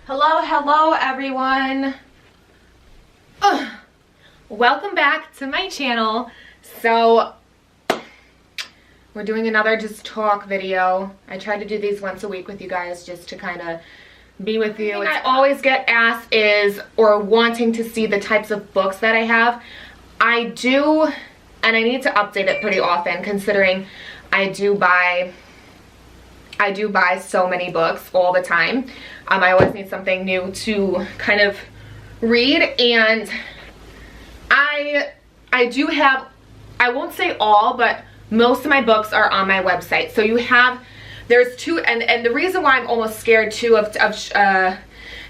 Hello everyone. Welcome back to my channel. So we're doing another just talk video. I try to do these once a week with you guys just to kind of be with you. I always get asked is, or wanting to see the types of books that I have. I do, and I need to update it pretty often considering I do buy so many books all the time. I always need something new to kind of read, and I do have, I won't say all, but most of my books are on my website. So you have, there's two, and the reason why I'm almost scared too of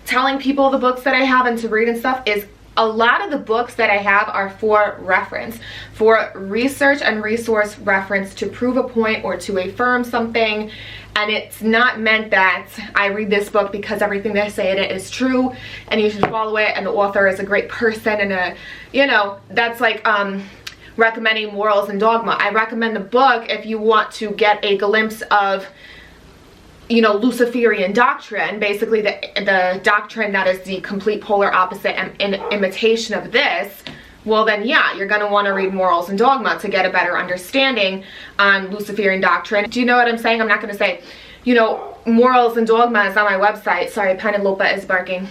telling people the books that I have and to read and stuff is a lot of the books that I have are for reference, for research and resource reference to prove a point or to affirm something. And it's not meant that I read this book because everything they say in it is true and you should follow it and the author is a great person and that's like recommending morals and dogma. I recommend the book if you want to get a glimpse of Luciferian doctrine, basically the doctrine that is the complete polar opposite and imitation of this. Well then, yeah, you're going to want to read Morals and Dogma to get a better understanding on Luciferian doctrine. Do you know what I'm saying? I'm not going to say, Morals and Dogma is on my website. Sorry, Penelope is barking.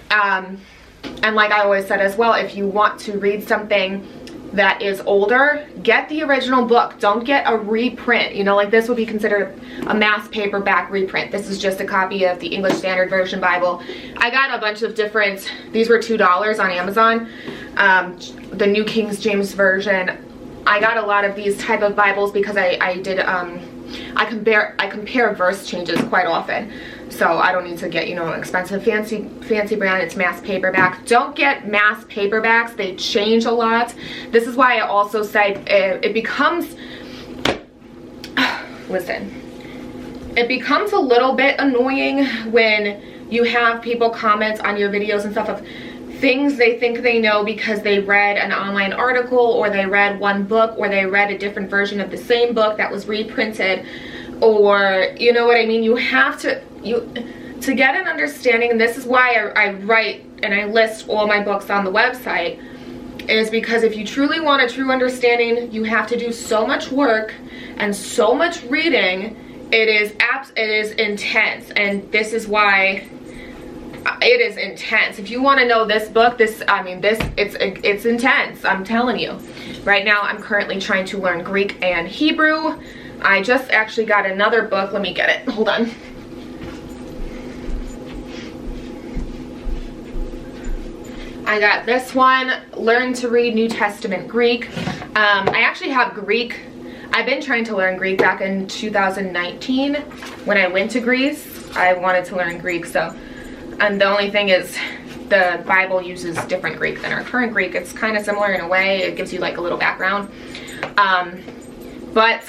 And like I always said as well, if you want to read something that is older, get the original book. Don't get a reprint. Like this would be considered a mass paperback reprint. This is just a copy of the English Standard Version Bible. I got a bunch of different, these were $2 on Amazon. The New King James Version. I got a lot of these type of Bibles because I compare verse changes quite often. So I don't need to get, an expensive fancy brand. It's mass paperback. Don't get mass paperbacks. They change a lot. This is why I also say it becomes, listen, it becomes a little bit annoying when you have people comment on your videos and stuff of things they think they know because they read an online article or they read one book or they read a different version of the same book that was reprinted, or you know what I mean. You have to get an understanding, and this is why I write and I list all my books on the website, is because if you truly want a true understanding, you have to do so much work and so much reading. It is intense, and this is why it is intense. If you want to know this book, it's intense. I'm telling you. Right now, I'm currently trying to learn Greek and Hebrew. I just actually got another book. Let me get it. Hold on. I got this one, Learn to Read New Testament Greek. I actually have Greek. I've been trying to learn Greek back in 2019 when I went to Greece. I wanted to learn Greek, and the only thing is the Bible uses different Greek than our current Greek. It's kind of similar in a way. It gives you like a little background. But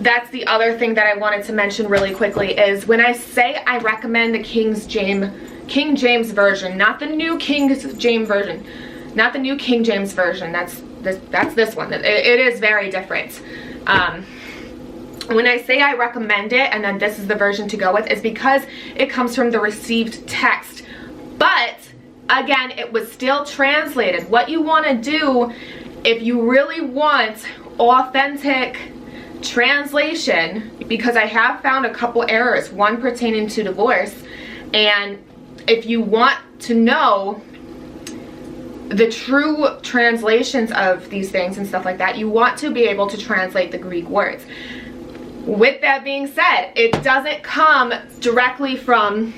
that's the other thing that I wanted to mention really quickly is when I say I recommend the King James Version, not the New King James Version, not the New King James Version. That's this one. It is very different. When I say I recommend it and then this is the version to go with, is because it comes from the received text. But again, it was still translated. What you want to do if you really want authentic translation, because I have found a couple errors, one pertaining to divorce, and if you want to know the true translations of these things and stuff like that, you want to be able to translate the Greek words. With that being said, it doesn't come directly from,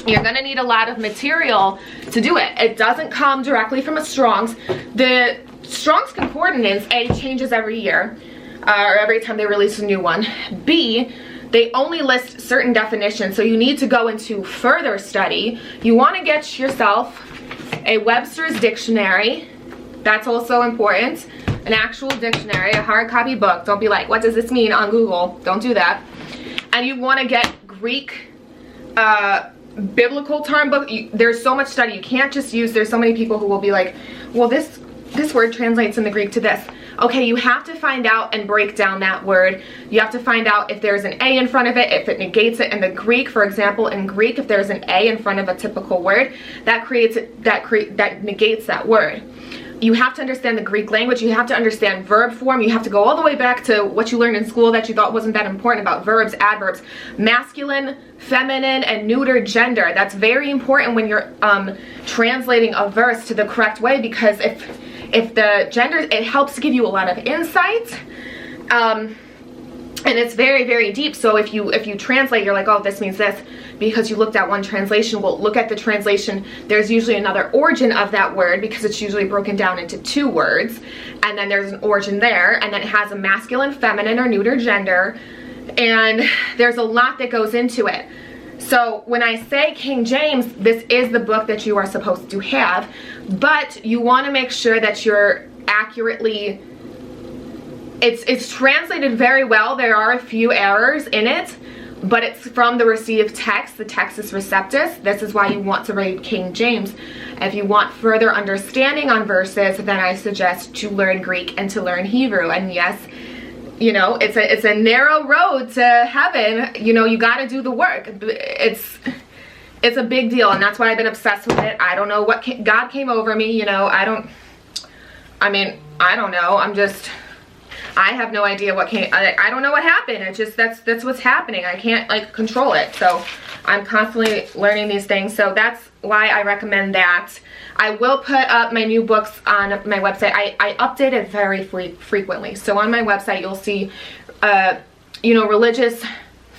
you're going to need a lot of material to do it. It doesn't come directly from a Strong's. The Strong's Concordance, A, changes every year, or every time they release a new one. B, they only list certain definitions, so you need to go into further study. You want to get yourself a Webster's dictionary. That's also important. An actual dictionary, a hard copy book. Don't be like, what does this mean on Google? Don't do that. And you want to get Greek biblical term book. There's so much study. You can't just use, there's so many people who will be like, well, this word translates in the Greek to this. okay, you have to find out and break down that word. You have to find out if there's an A in front of it, if it negates it. In the Greek, for example, in Greek, if there's an A in front of a typical word, that negates that word. You have to understand the Greek language. You have to understand verb form. You have to go all the way back to what you learned in school that you thought wasn't that important about verbs, adverbs, masculine, feminine, and neuter gender. That's very important when you're translating a verse to the correct way, because if the gender, it helps to give you a lot of insight. And it's very, very deep. So if you translate, you're like, oh, this means this, because you looked at one translation. Well, look at the translation. There's usually another origin of that word, because it's usually broken down into 2 words. And then there's an origin there, and then it has a masculine, feminine, or neuter gender. And there's a lot that goes into it. So when I say King James, this is the book that you are supposed to have, but you want to make sure that you're accurately, it's translated very well. There are a few errors in it, but it's from the received text, the Textus Receptus. This is why you want to read King James. If you want further understanding on verses, then I suggest to learn Greek and to learn Hebrew. And yes, you know, it's a narrow road to heaven. You know, you got to do the work. It's a big deal, and that's why I've been obsessed with it. I don't know what God came over me, you know. I don't know. I have no idea what came. I don't know what happened. It's just that's what's happening. I can't like control it. So I'm constantly learning these things. So that's why I recommend that. I will put up my new books on my website. I update it very frequently. So on my website you'll see, you know, religious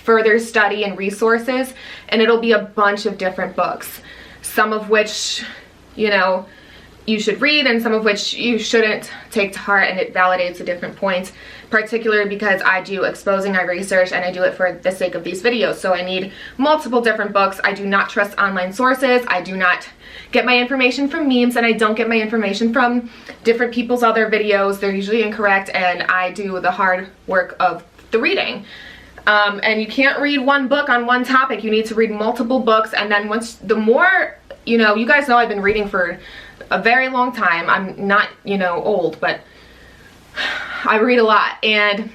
further study and resources, and it'll be a bunch of different books. Some of which, you know, you should read, and some of which you shouldn't take to heart, and it validates a different point, particularly because I do exposing, I research, and I do it for the sake of these videos. So I need multiple different books. I do not trust online sources. I do not get my information from memes, and I don't get my information from different people's other videos. They're usually incorrect, and I do the hard work of the reading. And you can't read one book on one topic. You need to read multiple books, and then the more, you know, you guys know I've been reading for a very long time. I'm not, you know, old, but I read a lot, and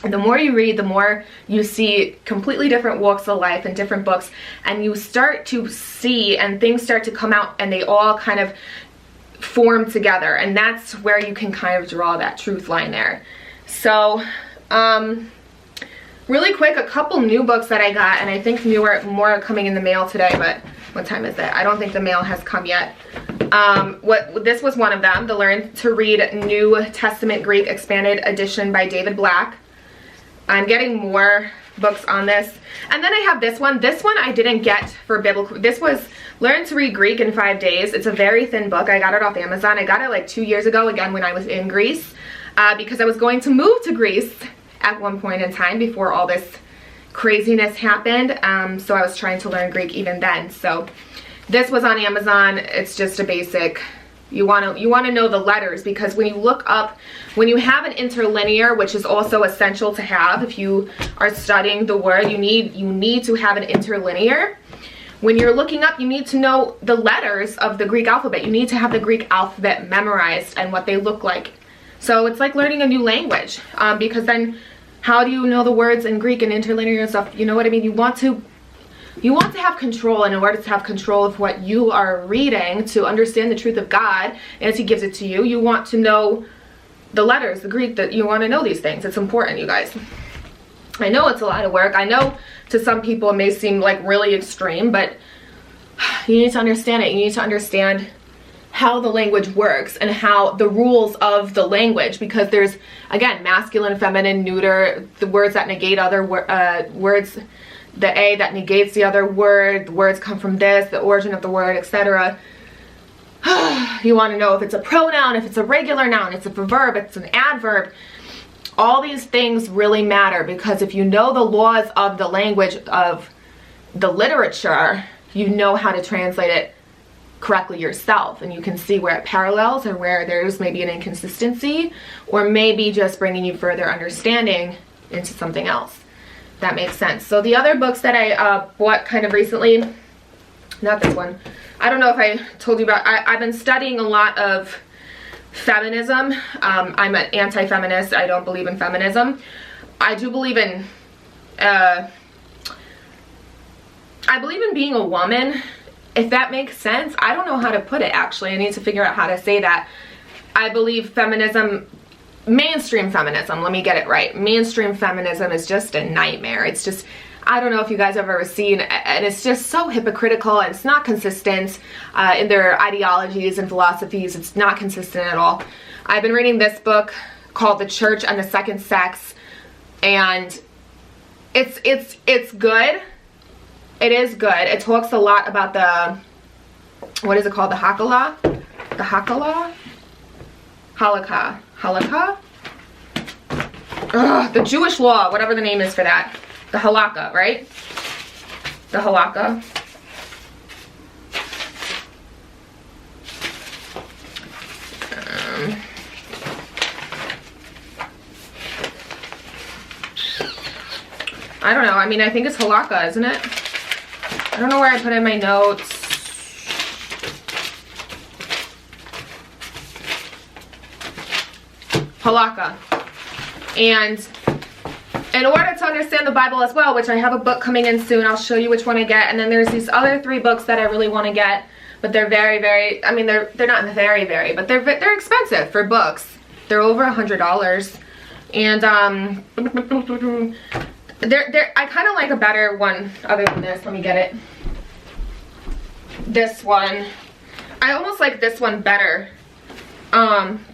the more you read, the more you see completely different walks of life and different books, and you start to see, and things start to come out, and they all kind of form together, and that's where you can kind of draw that truth line there. So really quick, a couple new books that I got, and I think more are coming in the mail today, but what time is it? I don't think the mail has come yet. This was one of them, the Learn to Read New Testament Greek Expanded Edition by David Black. I'm getting more books on this. And then I have this one. This one I didn't get for biblical. This was Learn to Read Greek in 5 Days. It's a very thin book. I got it off Amazon. I got it like 2 years ago, again, when I was in Greece, because I was going to move to Greece at one point in time before all this craziness happened. So I was trying to learn Greek even then. So this was on Amazon. It's just a basic. You want to know the letters, because when you look up, when you have an interlinear, which is also essential to have if you are studying the word, you need to have an interlinear. When you're looking up, you need to know the letters of the Greek alphabet. You need to have the Greek alphabet memorized and what they look like. So it's like learning a new language, because then how do you know the words in Greek and interlinear and stuff? You know what I mean? You want to have control, and in order to have control of what you are reading, to understand the truth of God as He gives it to you, you want to know the letters, the Greek, that you want to know these things. It's important, you guys. I know it's a lot of work. I know to some people it may seem like really extreme, but you need to understand it. You need to understand how the language works and how the rules of the language, because there's, again, masculine, feminine, neuter, the words that negate other words, the A that negates the other word, the words come from this, the origin of the word, etc. You want to know if it's a pronoun, if it's a regular noun, if it's a verb, if it's an adverb. All these things really matter, because if you know the laws of the language of the literature, you know how to translate it correctly yourself, and you can see where it parallels or where there's maybe an inconsistency, or maybe just bringing you further understanding into something else. That makes sense. So the other books that I bought kind of recently, not this one, I don't know if I told you about, I've been studying a lot of feminism. I'm an anti-feminist. I don't believe in feminism. I do believe in, I believe in being a woman, if that makes sense. I don't know how to put it, actually. I need to figure out how to say that. I believe feminism, mainstream feminism, let me get it right. Mainstream feminism is just a nightmare. It's just, I don't know if you guys have ever seen, and it's just so hypocritical, and it's not consistent in their ideologies and philosophies. It's not consistent at all. I've been reading this book called The Church and the Second Sex, and it's good. It is good. It talks a lot about the, what is it called? The Hakalah? The Hakalah? Halakha? Ugh, the Jewish law, whatever the name is for that. The halakha, right? The halakha. I don't know. I mean, I think it's halakha, isn't it? I don't know where I put it in my notes. Halakha. And in order to understand the Bible as well, which I have a book coming in soon, I'll show you which one I get. And then there's these other 3 books that I really want to get, but they're very, I mean, they're not very, but they're expensive for books. They're over $100. And I kind of like a better one other than this. Let me get it. This one. I almost like this one better.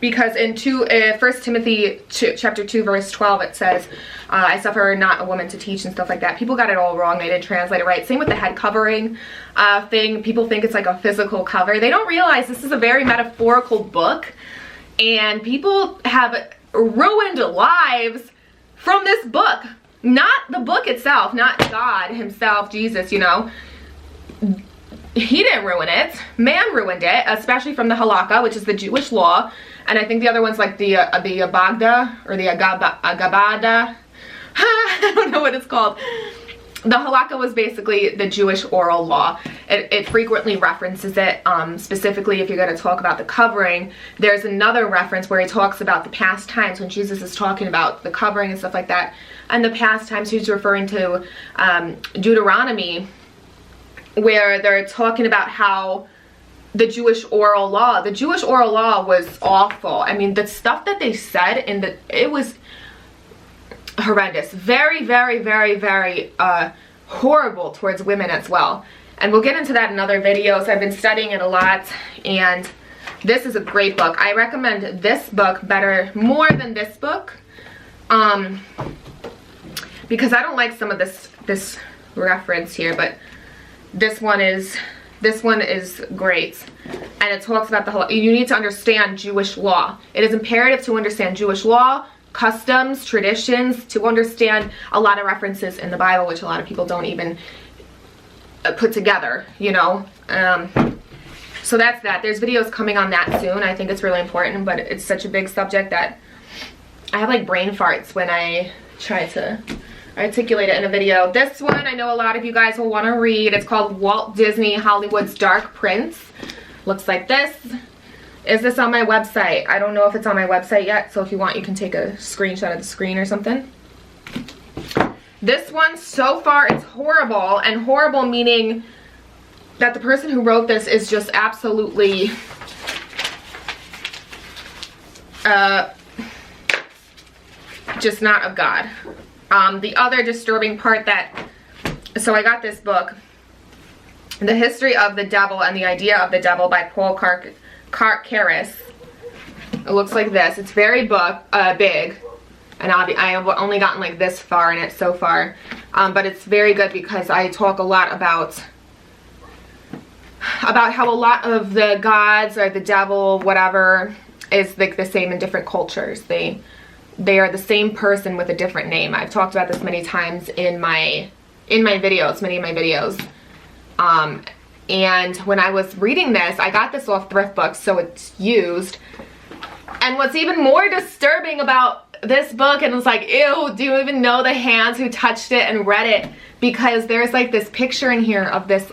Because in 1 Timothy chapter 2 verse 12 it says, I suffer not a woman to teach and stuff like that. People got it all wrong. They didn't translate it right. Same with the head covering thing. People think it's like a physical cover. They don't realize this is a very metaphorical book, and people have ruined lives from this book. Not the book itself, not God himself, Jesus, you know. He didn't ruin it. Man ruined it, especially from the halakha, which is the Jewish law. And I think the other one's like the Abagda or the Agabada. I don't know what it's called. The halakha was basically the Jewish oral law. It frequently references it, specifically if you're going to talk about the covering. There's another reference where he talks about the past times when Jesus is talking about the covering and stuff like that. And the past times he's referring to Deuteronomy, where they're talking about how the Jewish oral law was awful. I mean, the stuff that they said it was horrendous. Very, horrible towards women as well. And we'll get into that in other videos. I've been studying it a lot, and this is a great book. I recommend this book more than this book, because I don't like some of this reference here, but this one is great, and it talks about the whole, you need to understand Jewish law. It is imperative to understand Jewish law, customs, traditions, to understand a lot of references in the Bible, which a lot of people don't even put together, you know. So that's that. There's videos coming on that soon. I think it's really important, but it's such a big subject that I have like brain farts when I try to articulate it in a video. This one I know a lot of you guys will want to read. It's called Walt Disney Hollywood's Dark Prince. Looks like this. Is this on my website? I don't know if it's on my website yet, so if you want you can take a screenshot of the screen or something. This one, so far it's horrible, and horrible meaning that the person who wrote this is just absolutely just not of God. The other disturbing part so I got this book, The History of the Devil and the Idea of the Devil by Paul Karkaris. It looks like this. It's very big, and I have only gotten like this far in it so far, but it's very good because I talk a lot about how a lot of the gods or the devil, whatever, is like the same in different cultures. They are the same person with a different name. I've talked about this many times in many of my videos. And when I was reading this, I got this off thrift books, so it's used. And what's even more disturbing about this book, and it's like, ew, do you even know the hands who touched it and read it? Because there's like this picture in here of this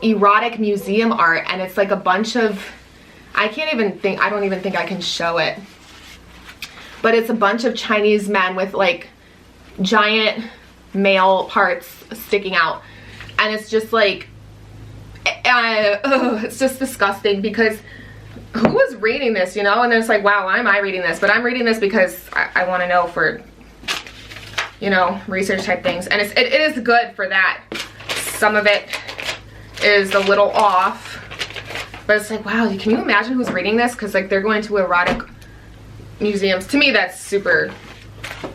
erotic museum art, and it's like a bunch of I don't even think I can show it. But it's a bunch of Chinese men with like giant male parts sticking out. And it's just like, it's just disgusting, because who was reading this, you know? And it's like, wow, why am I reading this? But I'm reading this because I want to know for, you know, research type things. And it is good for that. Some of it is a little off. But it's like, wow, can you imagine who's reading this? Because like they're going to erotic museums. To me, that's super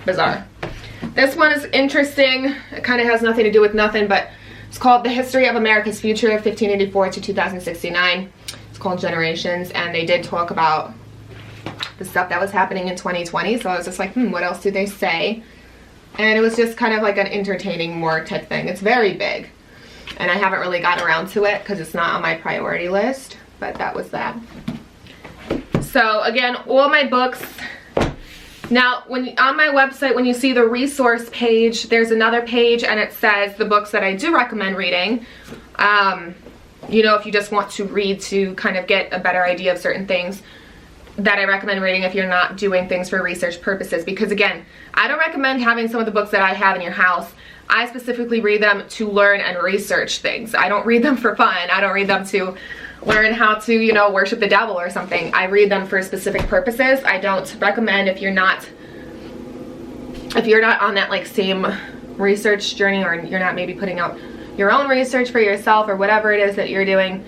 bizarre. This one is interesting. It kind of has nothing to do with nothing, but it's called The History of America's Future, 1584 to 2069. It's called Generations, and they did talk about the stuff that was happening in 2020, so I was just like, what else do they say? And it was just kind of like an entertaining more type thing. It's very big, and I haven't really gotten around to it because it's not on my priority list, but that was that. So again, all my books. Now, on my website, when you see the resource page, there's another page and it says the books that I do recommend reading. You know, if you just want to read to kind of get a better idea of certain things that I recommend reading if you're not doing things for research purposes. Because again, I don't recommend having some of the books that I have in your house. I specifically read them to learn and research things. I don't read them for fun. I don't read them to learn how to, you know, worship the devil or something. I read them for specific purposes. I don't recommend, if you're not on that like same research journey, or you're not maybe putting out your own research for yourself or whatever it is that you're doing,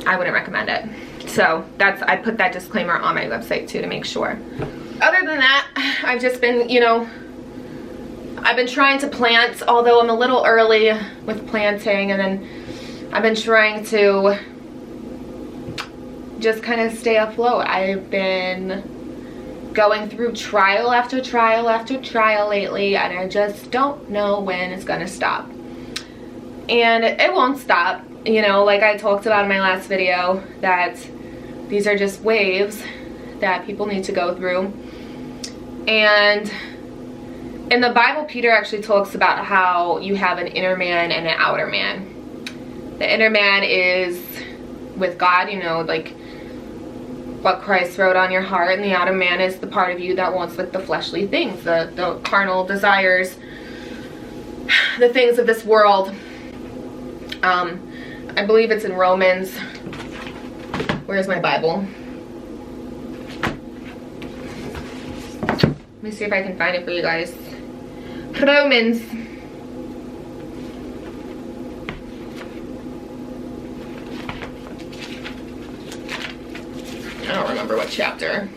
I wouldn't recommend it. So I put that disclaimer on my website too to make sure. Other than that, I've just been, you know, I've been trying to plant, although I'm a little early with planting, and then I've been trying to just kind of stay afloat. I've been going through trial after trial after trial lately, and I just don't know when it's gonna stop. And it won't stop, you know, like I talked about in my last video, that these are just waves that people need to go through. And in the Bible, Peter actually talks about how you have an inner man and an outer man. The inner man is with God, you know, like what Christ wrote on your heart, and the outer man is the part of you that wants like the fleshly things, the carnal desires, the things of this world. I believe it's in Romans. Where's my Bible? Let me see if I can find it for you guys. Romans. I don't remember what chapter.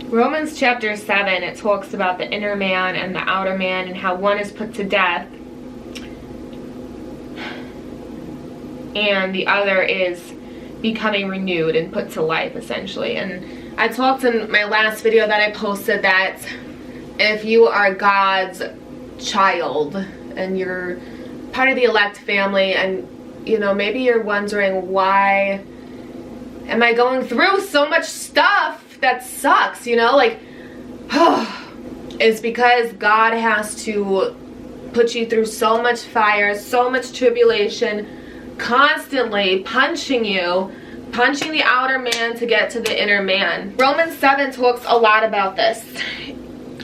Romans chapter 7, it talks about the inner man and the outer man and how one is put to death and the other is becoming renewed and put to life, essentially. And I talked in my last video that I posted that if you are God's child and you're part of the elect family, and you know, maybe you're wondering, why am I going through so much stuff that sucks, you know, like, it's because God has to put you through so much fire, so much tribulation, constantly punching the outer man to get to the inner man. Romans 7 talks a lot about this,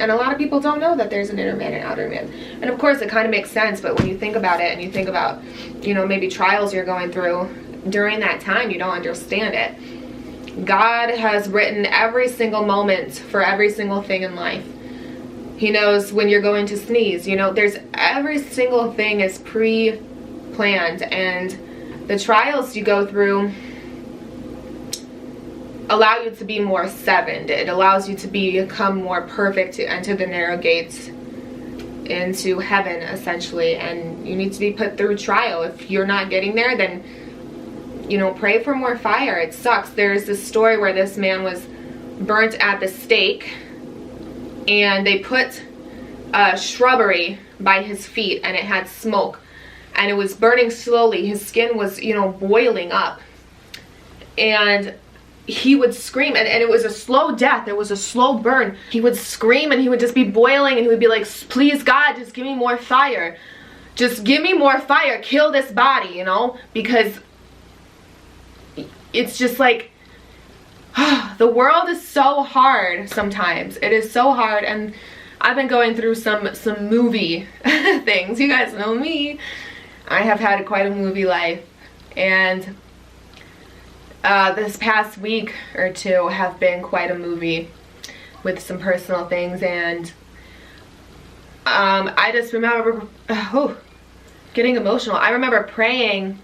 and a lot of people don't know that there's an inner man and outer man. And of course it kind of makes sense, but when you think about it and you think about, you know, maybe trials you're going through during that time, you don't understand it. God has written every single moment for every single thing in life. He knows when you're going to sneeze, you know, there's every single thing is pre-planned, and the trials you go through allow you to be more sevened. It allows you to become more perfect, to enter the narrow gates into heaven, essentially. And you need to be put through trial. If you're not getting there, then, you know, pray for more fire. It sucks. There's this story where this man was burnt at the stake, and they put a shrubbery by his feet, and it had smoke, and it was burning slowly. His skin was, you know, boiling up, and he would scream, and it was a slow death. It was a slow burn. He would scream and he would just be boiling, and he would be like, please God, just give me more fire. Just give me more fire. Kill this body, you know? Because it's just like, the world is so hard sometimes. It is so hard, and I've been going through some movie things. You guys know me. I have had quite a movie life, and this past week or two have been quite a movie with some personal things, and I just remember getting emotional. I remember praying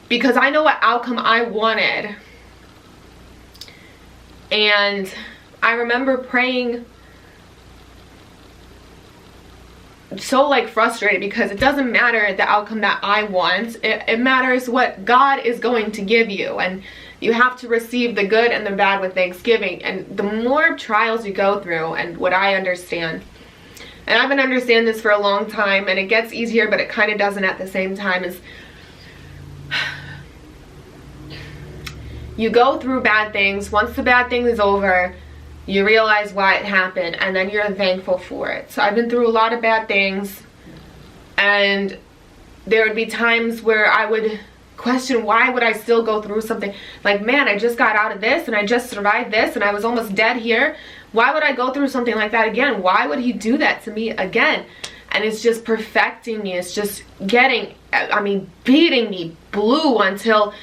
because I know what outcome I wanted, and I remember praying so like frustrated, because it doesn't matter the outcome that I want. It matters what God is going to give you, and you have to receive the good and the bad with thanksgiving. And the more trials you go through, and what I understand, and I've been understanding this for a long time, and it gets easier but it kind of doesn't at the same time, is you go through bad things. Once the bad thing is over, you realize why it happened, and then you're thankful for it. So I've been through a lot of bad things, and there would be times where I would question, why would I still go through something? Like, man, I just got out of this, and I just survived this, and I was almost dead here. Why would I go through something like that again? Why would he do that to me again? And it's just perfecting me. It's just getting, I mean, beating me blue until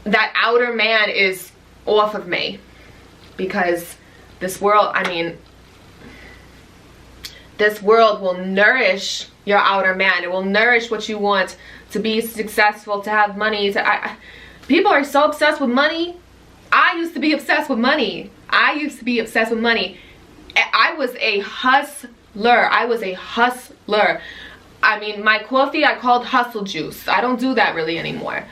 that outer man is off of me. Because this world, I mean, this world will nourish your outer man. It will nourish what you want to be successful, to have money. People are so obsessed with money. I used to be obsessed with money. I was a hustler. I mean, my coffee I called hustle juice. I don't do that really anymore.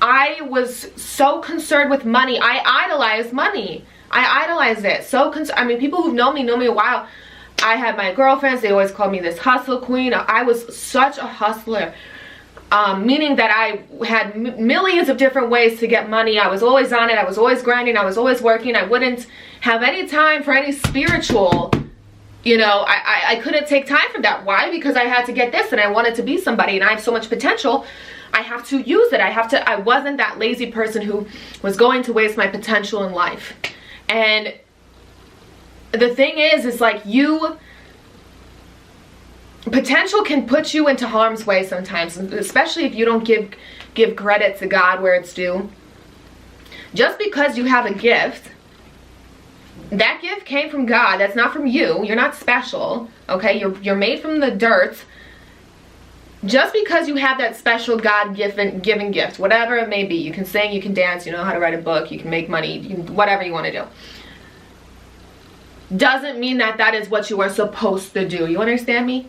I was so concerned with money. I idolized money. I idolized it. I mean, people who've known me a while. I had my girlfriends. They always called me this hustle queen. I was such a hustler. Meaning that I had millions of different ways to get money. I was always on it. I was always grinding. I was always working. I wouldn't have any time for any spiritual, you know, I couldn't take time for that. Why? Because I had to get this, and I wanted to be somebody, and I have so much potential. I have to use it. I wasn't that lazy person who was going to waste my potential in life. And the thing is like, potential can put you into harm's way sometimes, especially if you don't give credit to God where it's due. Just because you have a gift, that gift came from God. That's not from you. You're not special, okay? You're made from the dirt. Just because you have that special God-given gift, whatever it may be, you can sing, you can dance, you know how to write a book, you can make money, you can, whatever you want to do, doesn't mean that that is what you are supposed to do. You understand me?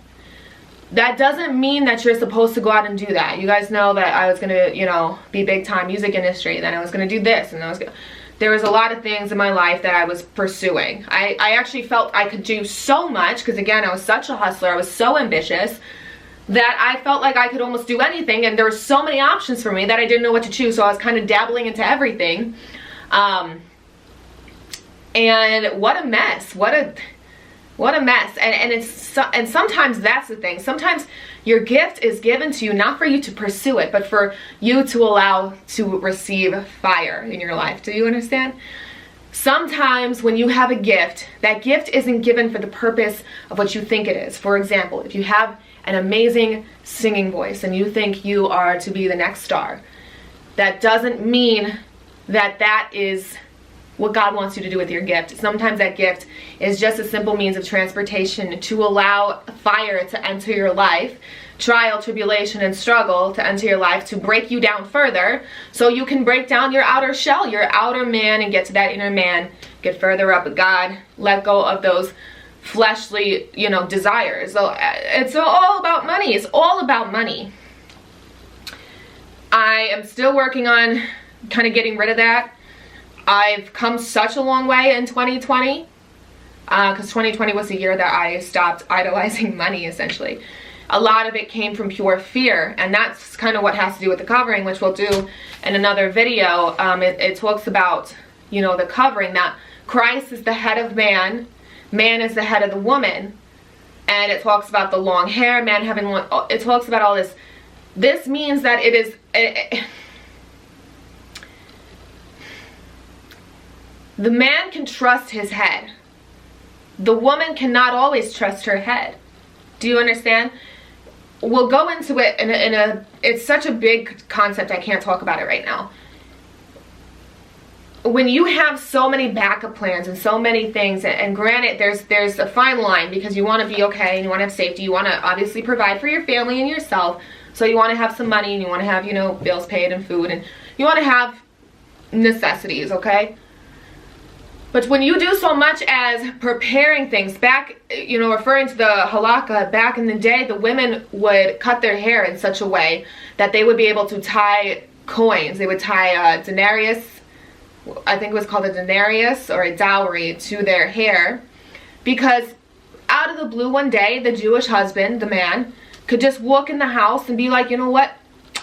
That doesn't mean that you're supposed to go out and do that. You guys know that I was going to, you know, be big time music industry, then I was going to do this, and there was a lot of things in my life that I was pursuing. I actually felt I could do so much, because again, I was such a hustler, I was so ambitious, that I felt like I could almost do anything, and there were so many options for me that I didn't know what to choose, so I was kind of dabbling into everything. And what a mess. What a mess. And sometimes that's the thing. Sometimes your gift is given to you not for you to pursue it, but for you to allow to receive fire in your life. Do you understand? Sometimes when you have a gift, that gift isn't given for the purpose of what you think it is. For example, if you have an amazing singing voice and you think you are to be the next star, that doesn't mean that that is what God wants you to do with your gift. Sometimes that gift is just a simple means of transportation to allow fire to enter your life, trial, tribulation, and struggle to enter your life, to break you down further, so you can break down your outer shell, your outer man, and get to that inner man, get further up with God, let go of those fleshly, you know, desires. So it's all about money. It's all about money. I am still working on kind of getting rid of that. I've come such a long way in 2020, because 2020 was the year that I stopped idolizing money, essentially. a lot of it came from pure fear, and that's kind of what has to do with the covering, which we'll do in another video. It talks about, you know, the covering, that Christ is the head of man, man is the head of the woman, and it talks about the long hair, man having long, it talks about all this. This means that it is, the man can trust his head. The woman cannot always trust her head. Do you understand? We'll go into it in a it's such a big concept, I can't talk about it right now. When you have so many backup plans and so many things, and granted there's a fine line, because you want to be okay and you want to have safety, you want to obviously provide for your family and yourself, so you want to have some money and you want to have, you know, bills paid and food, and you want to have necessities, okay? But when you do so much as preparing things, back, you know, referring to the halakha, back in the day, the women would cut their hair in such a way that they would be able to tie coins. They would tie denarius, I think it was called a denarius, or a dowry, to their hair, because out of the blue one day, the Jewish husband, the man, could just walk in the house and be like, you know what,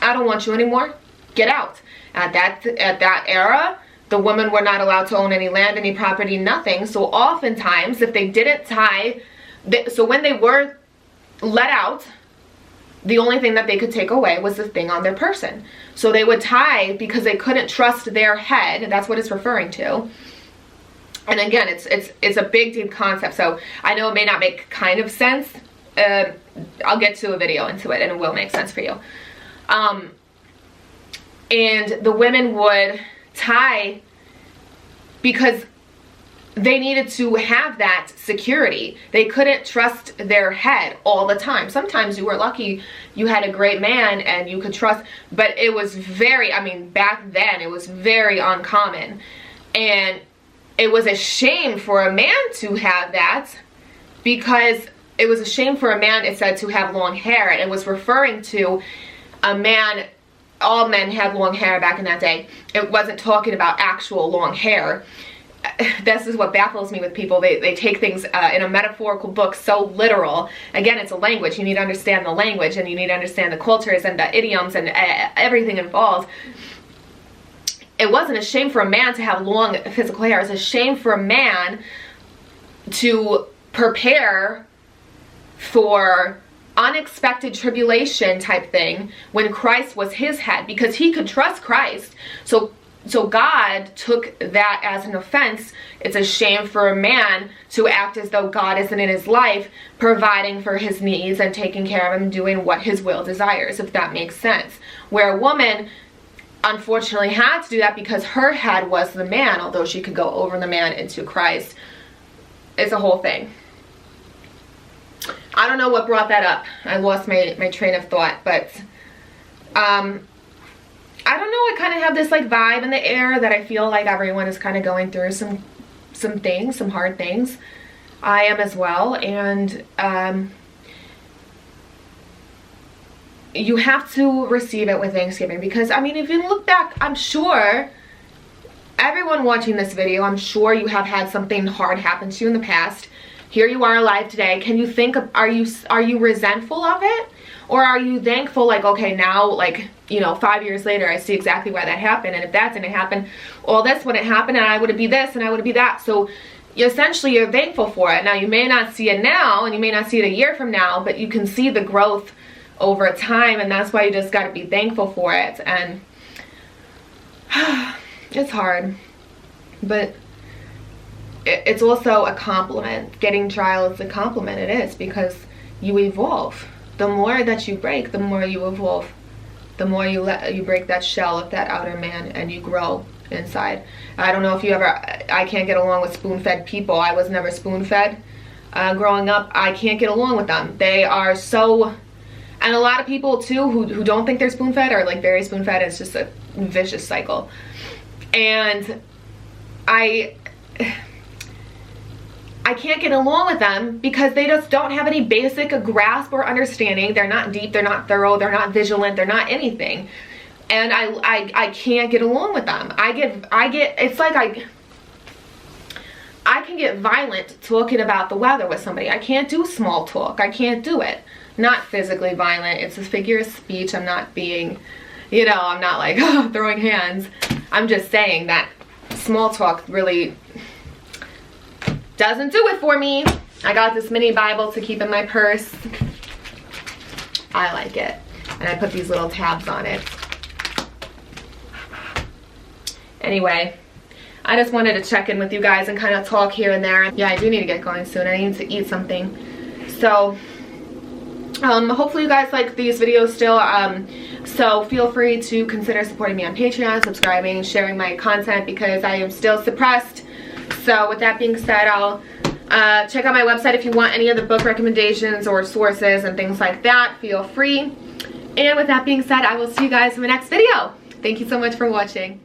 I don't want you anymore, get out. At that era, the women were not allowed to own any land, any property, nothing. So oftentimes, if they didn't tie, so when they were let out, the only thing that they could take away was the thing on their person. So they would tie because they couldn't trust their head. That's what it's referring to. And again, it's a big, deep concept. So I know it may not make kind of sense. I'll get to a video into it and it will make sense for you. And the women would tie because they needed to have that security. They couldn't trust their head all the time. Sometimes you were lucky, you had a great man and you could trust, but it was very, I mean, back then it was very uncommon. And it was a shame for a man to have that, because it was a shame for a man, it said, to have long hair. And it was referring to a man. All men had long hair back in that day. It wasn't talking about actual long hair. This is what baffles me with people. They take things in a metaphorical book so literal. Again, it's a language. You need to understand the language, and you need to understand the cultures and the idioms and everything involved. It wasn't a shame for a man to have long physical hair. It's a shame for a man to prepare for unexpected tribulation type thing when Christ was his head, because he could trust Christ. So God took that as an offense. It's a shame for a man to act as though God isn't in his life, providing for his needs and taking care of him, doing what his will desires, if that makes sense. Where a woman unfortunately had to do that because her head was the man, although she could go over the man into Christ. It's a whole thing. I don't know what brought that up. I lost my train of thought, but I don't know, I kind of have this like vibe in the air that I feel like everyone is kind of going through some things, some hard things. I am as well, and you have to receive it with thanksgiving, because I mean, if you look back, I'm sure everyone watching this video, I'm sure you have had something hard happen to you in the past. Here you are alive today. Can you think of, are you resentful of it? Or are you thankful, like, okay, now, like, you know, 5 years later, I see exactly why that happened. And if that didn't happen, all this wouldn't happen, and I would be this, and I would be that. So essentially, you're thankful for it. Now, you may not see it now, and you may not see it a year from now, but you can see the growth over time, and that's why you just got to be thankful for it. And it's hard, but it's also a compliment. Getting trial is a compliment. It is, because you evolve. The more that you break, the more you evolve. The more you break that shell of that outer man, and you grow inside. I don't know if you ever, I can't get along with spoon-fed people. I was never spoon-fed growing up. I can't get along with them. They are so, and a lot of people too who don't think they're spoon-fed are like very spoon-fed. It's just a vicious cycle. And I can't get along with them because they just don't have any basic grasp or understanding. They're not deep, they're not thorough, they're not vigilant, they're not anything. And I can't get along with them. It's like I can get violent talking about the weather with somebody. I can't do small talk. I can't do it. not physically violent. It's a figure of speech. I'm not being, you know, I'm not like throwing hands. I'm just saying that small talk really doesn't do it for me. I got this mini Bible to keep in my purse. I like it. And I put these little tabs on it. Anyway, I just wanted to check in with you guys and kind of talk here and there. Yeah, I do need to get going soon. I need to eat something. So, hopefully you guys like these videos still. So feel free to consider supporting me on Patreon, subscribing, sharing my content, because I am still suppressed. So with that being said, I'll check out my website if you want any of the book recommendations or sources and things like that. Feel free. And with that being said, I will see you guys in my next video. Thank you so much for watching.